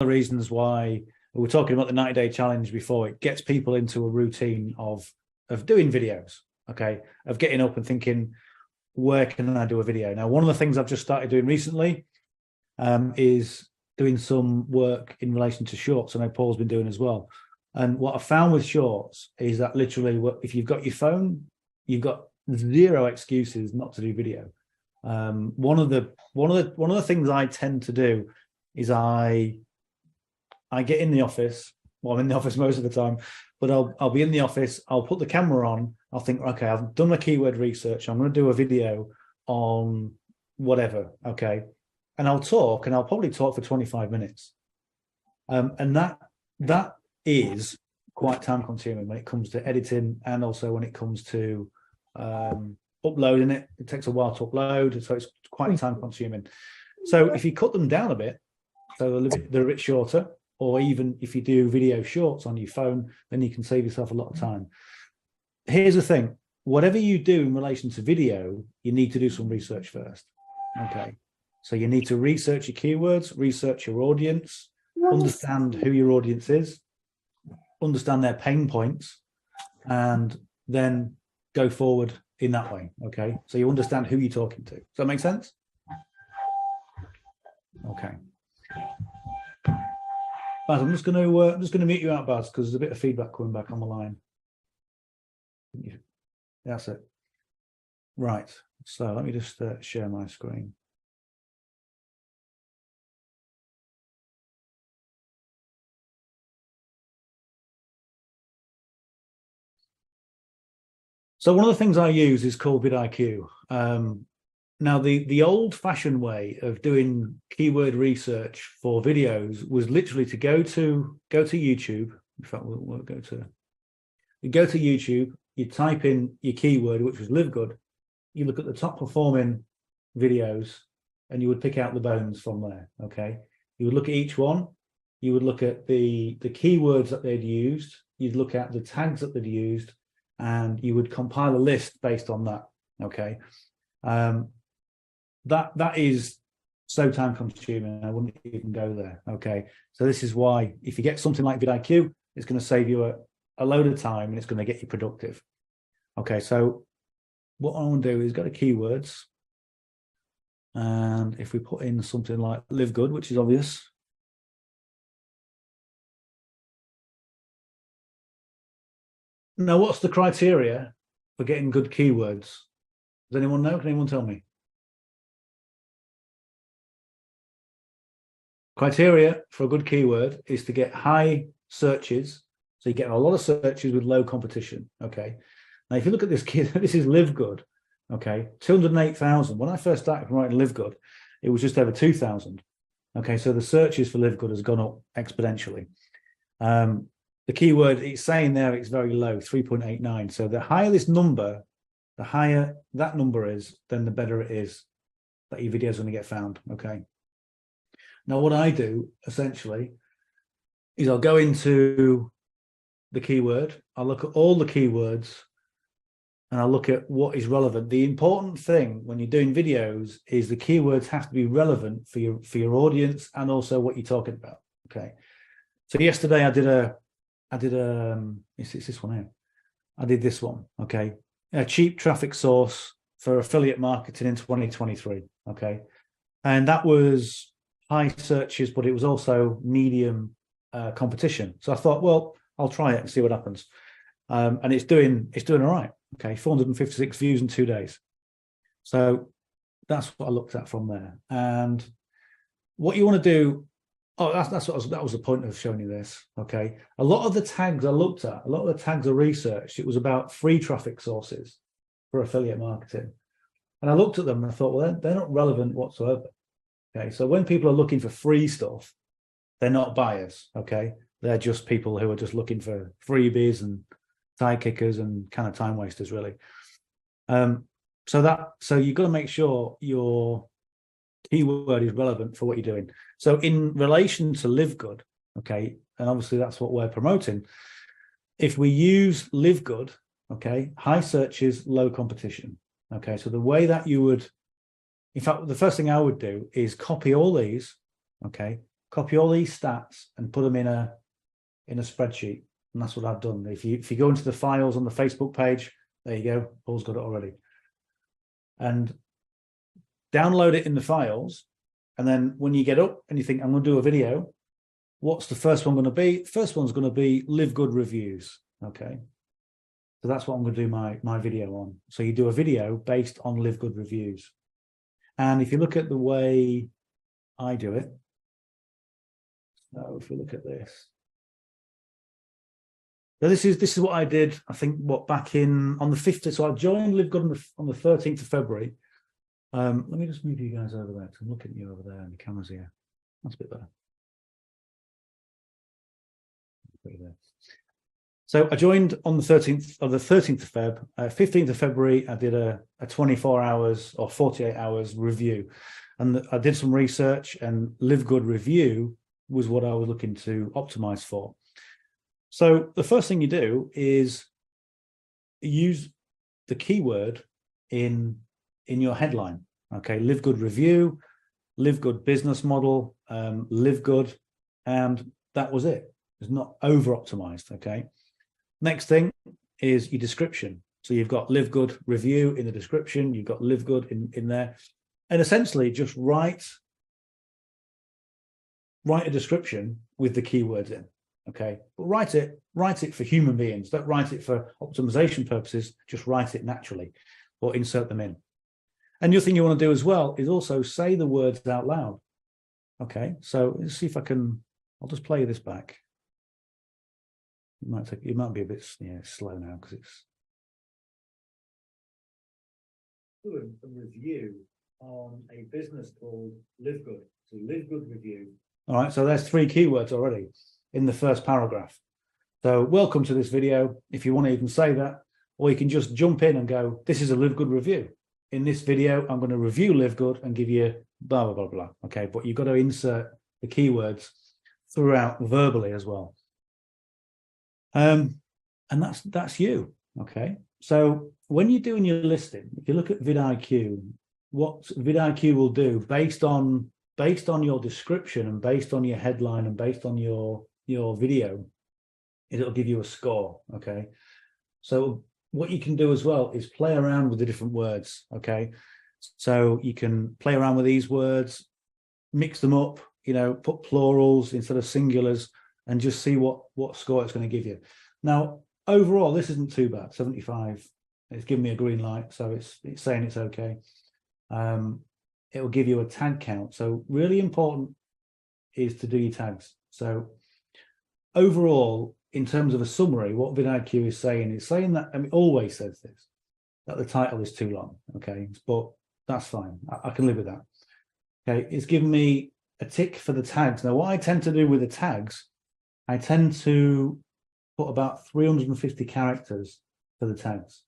the reasons why we were talking about the 90-day challenge before. It gets people into a routine of doing videos, okay, of getting up and thinking, where can I do a video? Now, one of the things I've just started doing recently is doing some work in relation to shorts. I know Paul's been doing as well. And what I found with shorts is that literally, if you've got your phone, you've got zero excuses not to do video. One of the things I tend to do is I get in the office. Well, I'm in the office most of the time, but I'll be in the office. I'll put the camera on. I'll think, okay, I've done my keyword research. I'm going to do a video on whatever, okay, and I'll talk, and I'll probably talk for 25 minutes, and that is quite time consuming when it comes to editing, and also when it comes to uploading it. It takes a while to upload, so it's quite time consuming. So if you cut them down a bit, so they're a bit shorter, or even if you do video shorts on your phone, then you can save yourself a lot of time. Here's the thing, whatever you do in relation to video, you need to do some research first, okay? So you need to research your keywords, research your audience, understand who your audience is, understand their pain points, and then go forward in that way, okay? So you understand who you're talking to. Does that make sense? Okay. Baz, I'm just going to mute you out, Baz, because there's a bit of feedback coming back on the line. That's it. Right. So let me just share my screen. So one of the things I use is called vidIQ. Now, the old-fashioned way of doing keyword research for videos was literally to go to YouTube. In fact, we'll go to YouTube. You type in your keyword, which was LiveGood. You look at the top performing videos, and you would pick out the bones from there. Okay, you would look at each one. You would look at the keywords that they'd used. You'd look at the tags that they'd used, and you would compile a list based on that. Okay. That is so time consuming, I wouldn't even go there. Okay, so this is why if you get something like vidIQ, it's going to save you a load of time, and it's going to get you productive. Okay, so what I want to do is go to keywords, and if we put in something like LiveGood, which is obvious, now what's the criteria for getting good keywords? Does anyone know? Can anyone tell me? Criteria for a good keyword is to get high searches. So you get a lot of searches with low competition. Okay. Now, if you look at this key, this is LiveGood. Okay. 208,000. When I first started writing LiveGood, it was just over 2,000. Okay. So the searches for LiveGood has gone up exponentially. The keyword it's saying there, it's very low, 3.89. So the higher this number, the higher that number is, then the better it is that your video is going to get found. Okay. Now, what I do essentially is I'll go into the keyword, I'll look at all the keywords, and I'll look at what is relevant. The important thing when you're doing videos is the keywords have to be relevant for your audience and also what you're talking about. Okay. So yesterday I did it's this one here. I did this one. Okay. A cheap traffic source for affiliate marketing in 2023. Okay. And that was high searches, but it was also medium competition. So I thought, well, I'll try it and see what happens. And it's doing all right. Okay, 456 views in 2 days. So that's what I looked at from there. And what you want to do, that was the point of showing you this. Okay, a lot of the tags I looked at, a lot of the tags I researched, it was about free traffic sources for affiliate marketing. And I looked at them and I thought, well, they're not relevant whatsoever. Okay, so when people are looking for free stuff, they're not buyers. Okay, they're just people who are just looking for freebies and tie kickers and kind of time wasters, really. So you've got to make sure your keyword is relevant for what you're doing. So in relation to LiveGood, okay, and obviously that's what we're promoting. If we use LiveGood, okay, high searches, low competition. Okay, so the way that you would, in fact, the first thing I would do is copy all these, okay, copy all these stats and put them in a spreadsheet. And that's what I've done. If you go into the files on the Facebook page, there you go. Paul's got it already. And download it in the files. And then when you get up and you think, I'm going to do a video, what's the first one going to be? First one's going to be LiveGood reviews. Okay. So that's what I'm going to do my video on. So you do a video based on LiveGood reviews. And if you look at the way I do it, so if we look at this. So this is what I did, I think, back on the 5th. So I joined LiveGood on the 13th of February. Let me just move you guys over there. I'm looking at you over there and the camera's here. That's a bit better. So I joined on the 13th of Feb. 15th of February, I did a 24 hours or 48 hours review. And I did some research, and LiveGood review was what I was looking to optimize for. So the first thing you do is use the keyword in your headline. Okay, LiveGood review, LiveGood business model, LiveGood, and that was it. It's not over optimized. Okay. Next thing is your description. So you've got LiveGood review in the description. You've got LiveGood in there, and essentially just write a description with the keywords in. Okay, but write it for human beings. Don't write it for optimization purposes. Just write it naturally, or insert them in. And the other thing you want to do as well is also say the words out loud. Okay, so let's see if I can. I'll just play this back. It might be a bit slow now because it's doing a review on a business called LiveGood. So LiveGood review. All right, so there's 3 keywords already in the first paragraph. So welcome to this video. If you want to even say that, or you can just jump in and go, this is a LiveGood review. In this video, I'm going to review LiveGood and give you blah, blah, blah, blah. Okay, but you've got to insert the keywords throughout verbally as well. And that's you. Okay, so when you're doing your listing, if you look at vidIQ, what vidIQ will do based on your description and based on your headline and based on your video, it'll give you a score. Okay, so what you can do as well is play around with the different words. Okay, so you can play around with these words, mix them up, put plurals instead of singulars, and just see what score it's going to give you. Now, overall, this isn't too bad. 75. It's giving me a green light, so it's saying it's okay. It will give you a tag count. So really important is to do your tags. So overall, in terms of a summary, what vidIQ is saying that, it always says this, that the title is too long. Okay, but that's fine. I can live with that. Okay, it's given me a tick for the tags. Now, what I tend to do with the tags, I tend to put about 350 characters for the tags,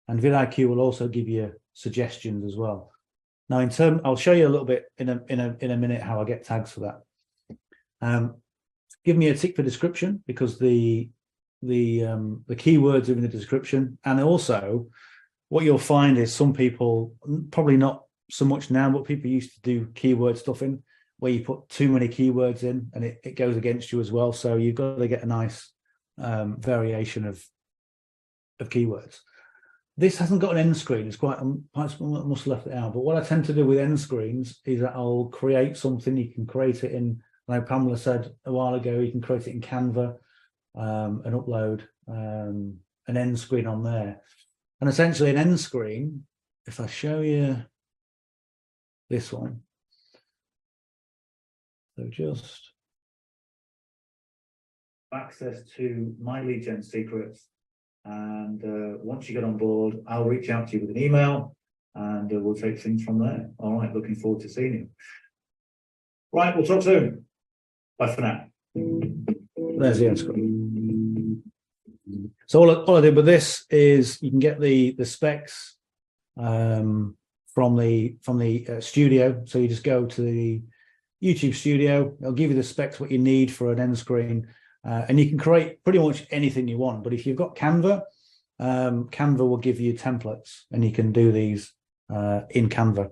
and vidIQ will also give you suggestions as well. Now, I'll show you a little bit in a minute how I get tags for that. Give me a tick for description because the keywords are in the description, and also what you'll find is some people, probably not so much now, but people used to do keyword stuffing where you put too many keywords in and it goes against you as well. So you've got to get a nice variation of keywords. This hasn't got an end screen. It's I must have left it out. But what I tend to do with end screens is that I'll create something. You can create it in, like Pamela said a while ago, you can create it in Canva and upload an end screen on there. And essentially an end screen, if I show you this one, so just access to my lead gen secrets. And once you get on board, I'll reach out to you with an email and we'll take things from there. All right, looking forward to seeing you. Right, we'll talk soon. Bye for now. There's the end screen. So all I did with this is you can get the specs from the studio. So you just go to the YouTube studio. They'll give you the specs, what you need for an end screen. And you can create pretty much anything you want. But if you've got Canva, Canva will give you templates, and you can do these in Canva,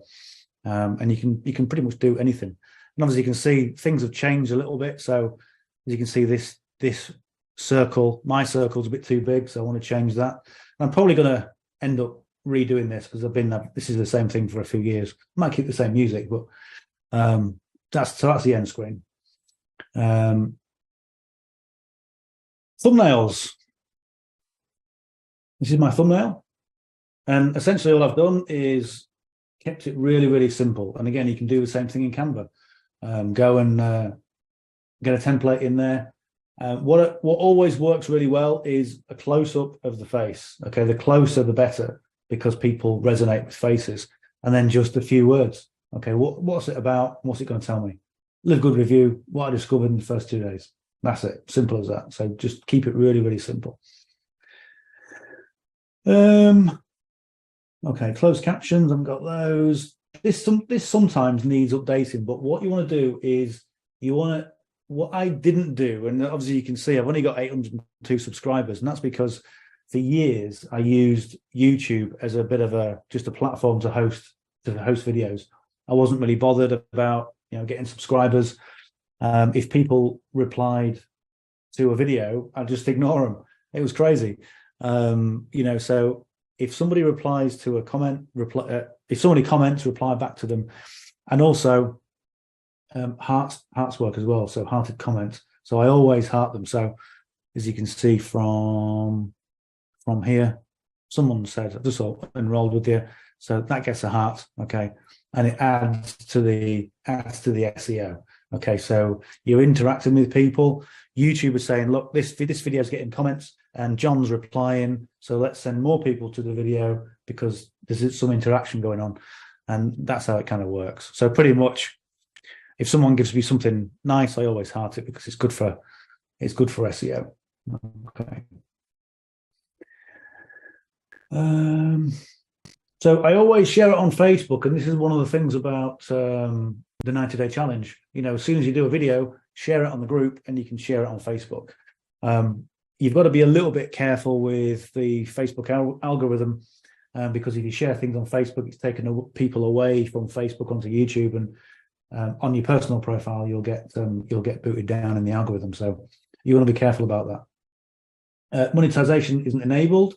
and you can pretty much do anything. And obviously you can see things have changed a little bit. So as you can see, this circle, my circle's a bit too big, so I want to change that. And I'm probably going to end up redoing this because this is the same thing for a few years. I might keep the same music, but that's the end screen. Thumbnails. This is my thumbnail, and essentially all I've done is kept it really, really simple. And again, you can do the same thing in Canva. Go and get a template in there. What always works really well is a close-up of the face. Okay, the closer the better, because people resonate with faces. And then just a few words. Okay, what's it about? What's it going to tell me? LiveGood review, what I discovered in the first 2 days. That's it, simple as that. So just keep it really, really simple. Okay, closed captions, I've got those. This sometimes needs updating, but what you want to do is what I didn't do, and obviously you can see I've only got 802 subscribers, and that's because for years I used YouTube as a bit of just a platform to host videos. I wasn't really bothered about getting subscribers. If people replied to a video, I'd just ignore them. It was crazy. So if somebody replies to a comment, if somebody comments, reply back to them. And also hearts work as well, so hearted comments. So I always heart them. So as you can see from here, someone said, I just enrolled with you. So that gets a heart, okay? And it adds to the SEO. Okay, so you're interacting with people. YouTube is saying, look, this video is getting comments and John's replying, so let's send more people to the video because there's some interaction going on. And that's how it kind of works. So pretty much, if someone gives me something nice, I always heart it because it's good for SEO. Okay. So I always share it on Facebook, and this is one of the things about the 90-day challenge. As soon as you do a video, share it on the group, and you can share it on Facebook. You've got to be a little bit careful with the Facebook algorithm, because if you share things on Facebook, it's taking people away from Facebook onto YouTube, and on your personal profile, you'll get booted down in the algorithm. So you want to be careful about that. Monetization isn't enabled.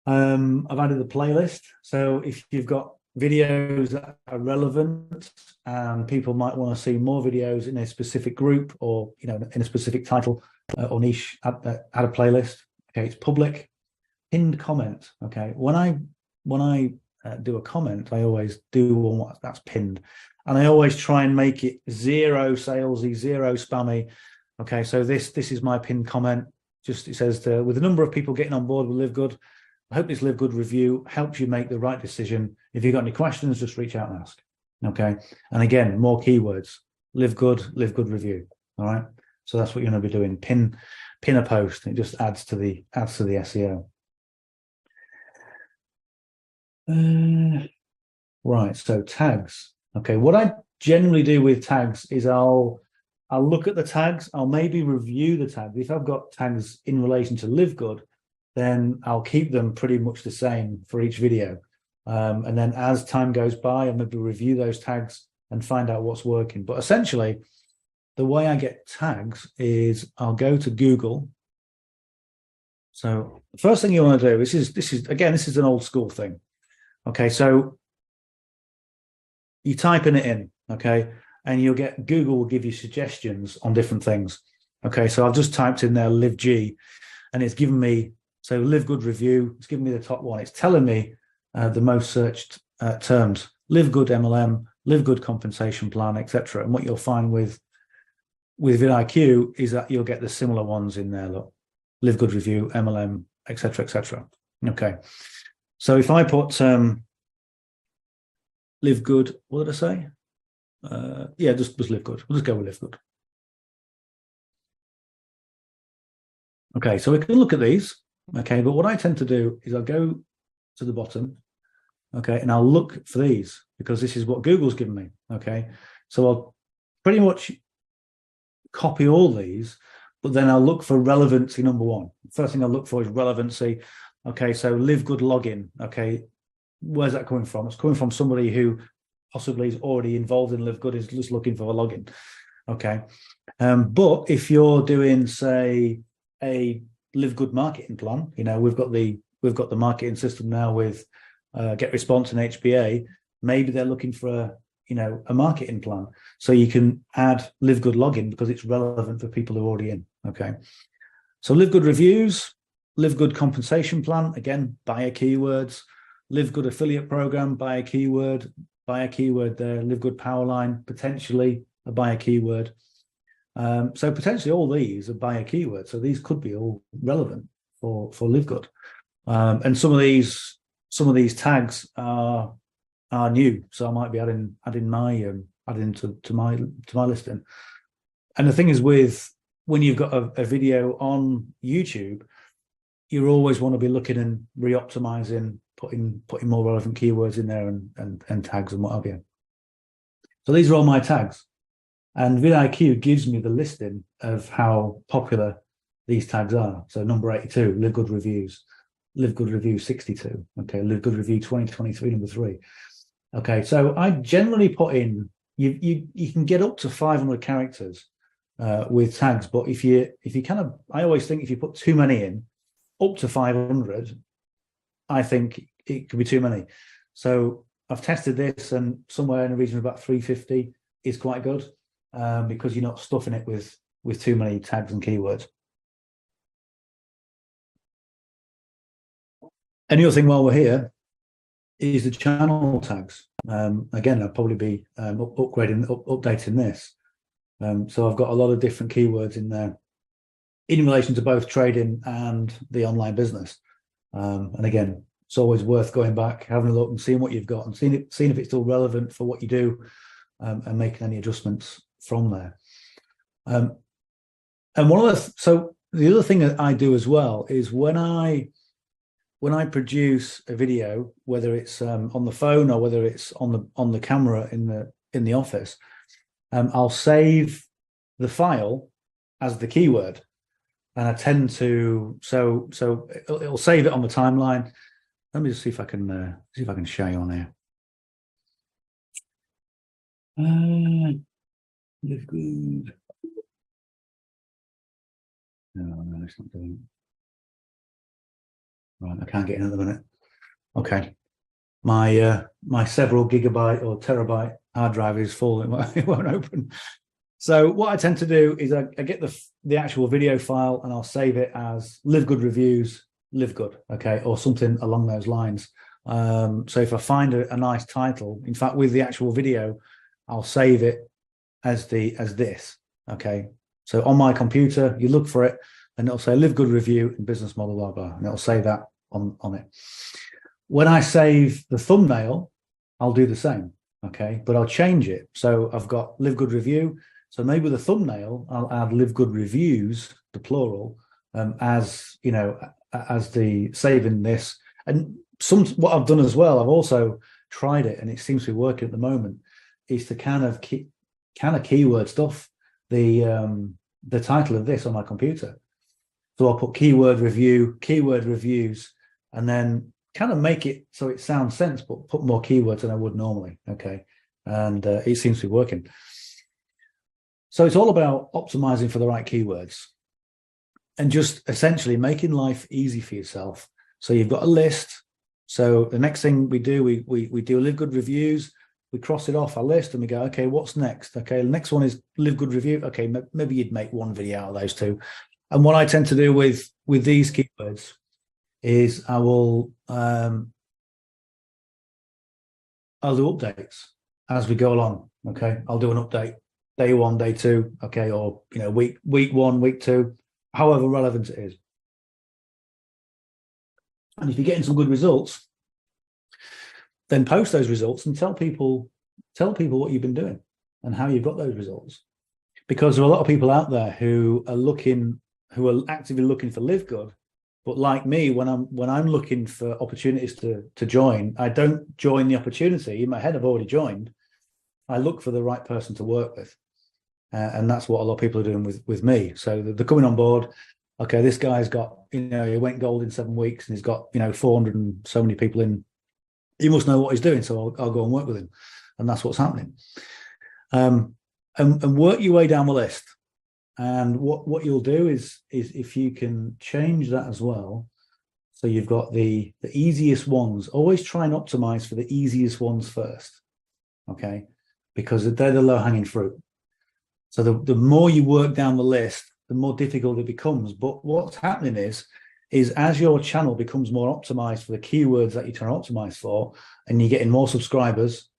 I've added the playlist. So if you've got videos that are relevant and people might want to see more videos in a specific group or in a specific title or niche, add a playlist. Okay, it's public. Pinned comment. Okay, when I do a comment, I always do one that's pinned, and I always try and make it zero salesy, zero spammy. Okay, so this is my pinned comment. Just it says with a number of people getting on board with LiveGood, I hope this LiveGood review helps you make the right decision. If you've got any questions, just reach out and ask. Okay. And again, more keywords. LiveGood review. All right. So that's what you're going to be doing. Pin a post. It just adds to the SEO. Right. So tags. Okay. What I generally do with tags is I'll look at the tags. I'll maybe review the tags. If I've got tags in relation to LiveGood, then I'll keep them pretty much the same for each video. And then as time goes by, I'll maybe review those tags and find out what's working. But essentially, the way I get tags is I'll go to Google. So the first thing you want to do, this is an old school thing. Okay, so you type it in, okay, and Google will give you suggestions on different things. Okay, so I've just typed in there LiveG, and it's given me, so LiveGood review, it's giving me the top one. It's telling me the most searched terms: LiveGood MLM, LiveGood compensation plan, etc. And what you'll find with vidIQ is that you'll get the similar ones in there. Look, LiveGood review, MLM, etc., etc. Okay, so if I put LiveGood, what did I say? Yeah, just LiveGood. We'll just go with LiveGood. Okay, so we can look at these. Okay, but what I tend to do is I'll go to the bottom, okay, and I'll look for these because this is what Google's given me. Okay, so I'll pretty much copy all these, but then I'll look for relevancy number one. First thing I'll look for is relevancy. Okay, so LiveGood login. Okay, where's that coming from? It's coming from somebody who possibly is already involved in LiveGood, is just looking for a login. Okay. But if you're doing, say, a LiveGood marketing plan, we've got the marketing system now with Get Response and HBA. Maybe they're looking for a marketing plan, so you can add LiveGood login because it's relevant for people who are already in. Okay. So LiveGood reviews, LiveGood compensation plan, again, buyer keywords, LiveGood affiliate program, buyer keyword there, LiveGood powerline, potentially a buyer keyword. So potentially all these are buyer keywords. So these could be all relevant for LiveGood. And some of these tags are new. So I might be adding to my listing. And the thing is, when you've got a video on YouTube, you always want to be looking and re-optimizing, putting more relevant keywords in there and tags and what have you. So these are all my tags. And vidIQ gives me the listing of how popular these tags are. So number 82, LiveGood reviews, LiveGood review 62. Okay, LiveGood review 2023, number 3. Okay, so I generally put in, you can get up to 500 characters with tags, but if you I always think if you put too many in, up to 500, I think it could be too many. So I've tested this, and somewhere in the region of about 350 is quite good, because you're not stuffing it with too many tags and keywords. And the other thing while we're here is the channel tags. Again, I'll probably be updating this. So I've got a lot of different keywords in there in relation to both trading and the online business. And again, it's always worth going back, having a look and seeing what you've got and seeing if it's still relevant for what you do, and making any adjustments from there. And so the other thing that I do as well is when I produce a video, whether it's on the phone or whether it's on the camera in the office, I'll save the file as the keyword, and I tend to so it'll save it on the timeline. Let me just see if I can show you on here. LiveGood. No, it's not doing it. Right, I can't get in at the minute. Okay, my several gigabyte or terabyte hard drive is full. It won't open. So what I tend to do is I get the actual video file, and I'll save it as LiveGood reviews, LiveGood, okay, or something along those lines. So if I find a nice title, in fact, with the actual video, I'll save it as this, okay. So on my computer, you look for it, and it'll say LiveGood review and business model, blah, blah, and it'll say that on it. When I save the thumbnail, I'll do the same, okay, but I'll change it. So I've got LiveGood review. So maybe the thumbnail, I'll add LiveGood reviews, the plural, as the saving this. And what I've done as well, I've also tried it, and it seems to be working at the moment, is to kind of keyword stuff the title of this on my computer. So I'll put keyword review, keyword reviews, and then kind of make it so it sounds sense, but put more keywords than I would normally. Okay, and it seems to be working. So it's all about optimizing for the right keywords and just essentially making life easy for yourself. So you've got a list. So the next thing we do, we do LiveGood reviews. We cross it off our list and we go, okay, what's next? Okay, the next one is LiveGood review. Okay, maybe you'd make one video out of those two. And what I tend to do with these keywords is I'll do updates as we go along. Okay, I'll do an update day 1, day 2, okay, or week 1, week 2, however relevant it is. And if you're getting some good results, then post those results and tell people what you've been doing and how you've got those results. Because there are a lot of people out there who are actively looking for LiveGood, but like me, when I'm looking for opportunities to join, I don't join the opportunity. In my head, I've already joined. I look for the right person to work with. And that's what a lot of people are doing with me. So they're coming on board. Okay, this guy's got, he went gold in 7 weeks, and he's got, 400 and so many people in. He must know what he's doing, so I'll go and work with him. and that's what's happening. And work your way down the list. And what you'll do is if you can change that as well, so you've got the easiest ones. Always try and optimize for the easiest ones first, okay? Because they're the low-hanging fruit. So the more you work down the list, the more difficult it becomes. But what's happening is as your channel becomes more optimized for the keywords that you're trying to optimize for, and you're getting more subscribers,